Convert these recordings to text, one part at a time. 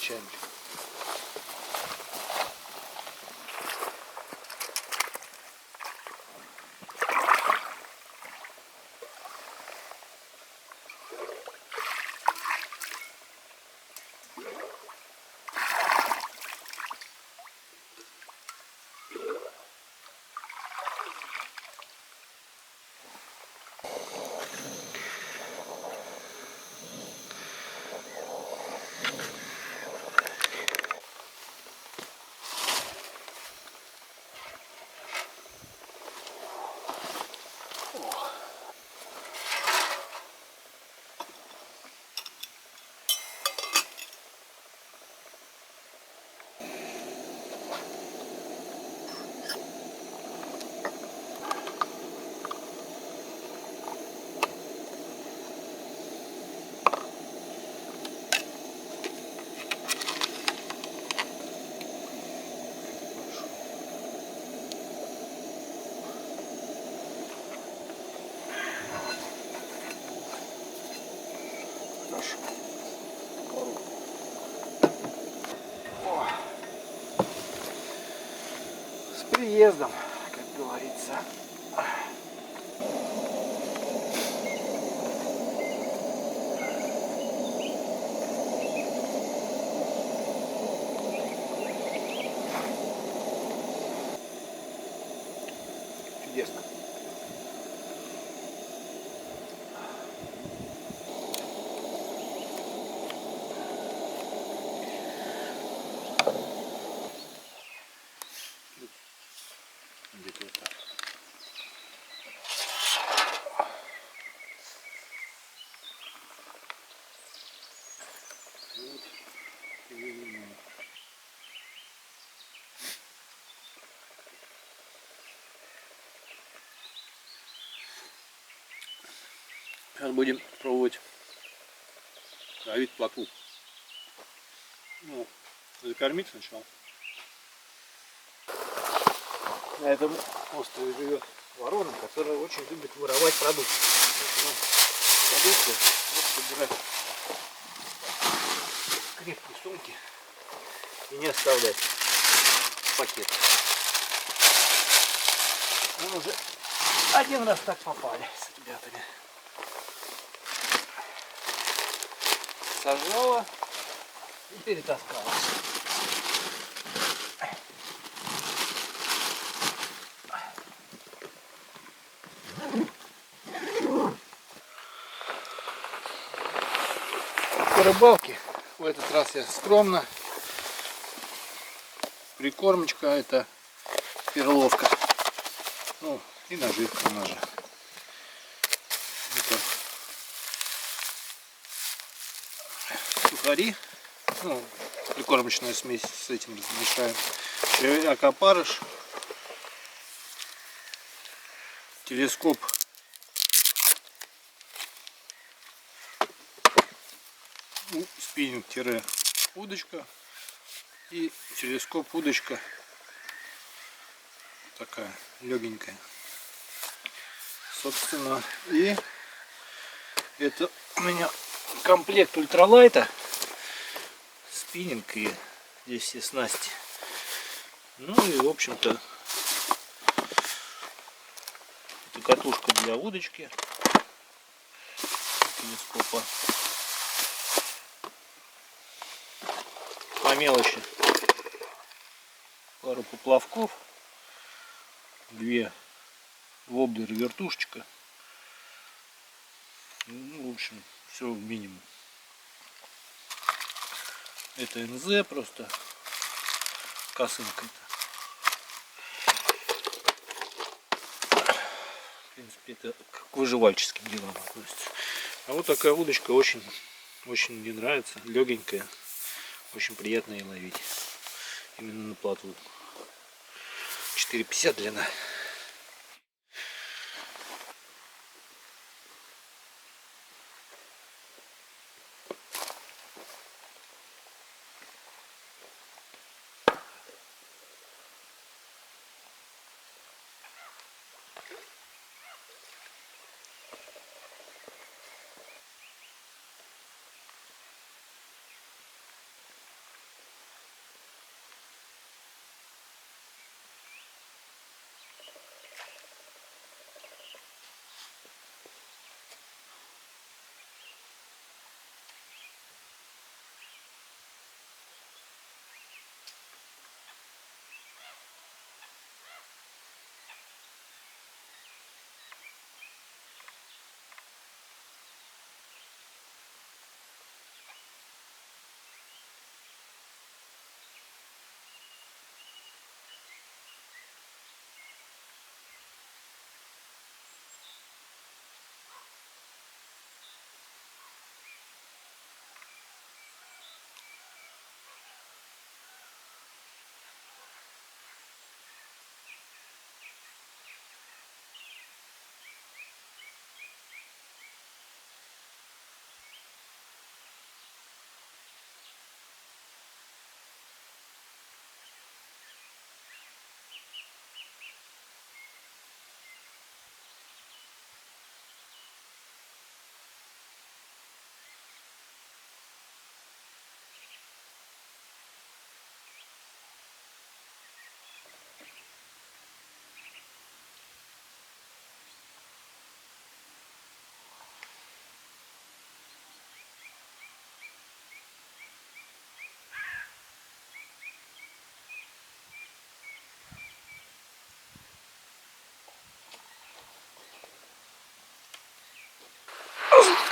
Чайник. С приездом, как говорится. Чудесно. Где-то вот так. Сейчас будем пробовать ловить плотву. Ну, закормить сначала. На этом острове живет ворона, которая очень любит воровать продукты. Продукты вот собирать крепкие сумки и не оставлять пакетов. Мы уже один раз так попали с ребятами. сажала и перетаскала. По рыбалке в этот раз я скромно. Прикормочка это перловка. Ну и наживка у нас же. Это сухари. Ну, прикормочную смесь с этим размешаем. Червяк опарыш. Телескоп. Спиннинг-удочка. И телескоп удочка. Такая легенькая. Собственно, и это у меня комплект ультралайта. Спиннинг и здесь все снасти. Ну и в общем-то это катушка для удочки телескопа. По мелочи пару поплавков, 2 воблеры, вертушечка. Ну, в общем, все в минимум. Это НЗ просто косынка. В принципе, это к выживальческим делам относится. А вот такая удочка очень мне нравится. Легенькая. Очень приятно ее ловить. Именно на плотву. 4,50 длина.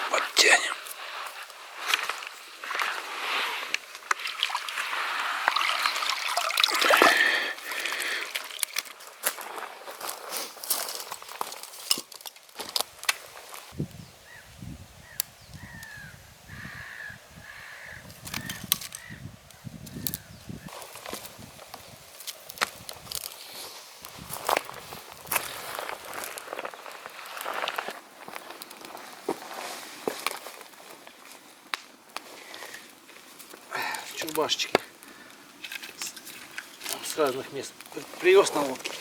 Подтянем. Чурбашечки с разных мест привез на лодке.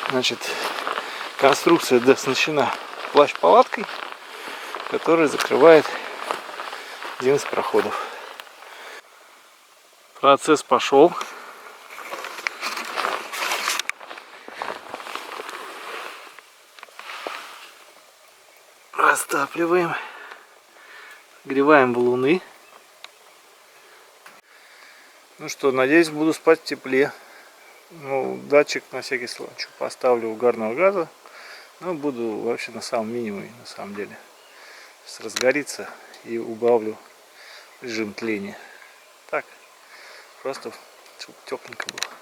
Значит, конструкция оснащена плащ-палаткой, который закрывает один из проходов. Процесс пошел. Растапливаем, греваем валуны. Ну что, надеюсь, буду спать в тепле. Ну, датчик на всякий случай поставлю угарного газа, но буду вообще на самом минимуме, на самом деле. Сейчас разгорится и убавлю режим тления. Так, просто чтобы тепленько было.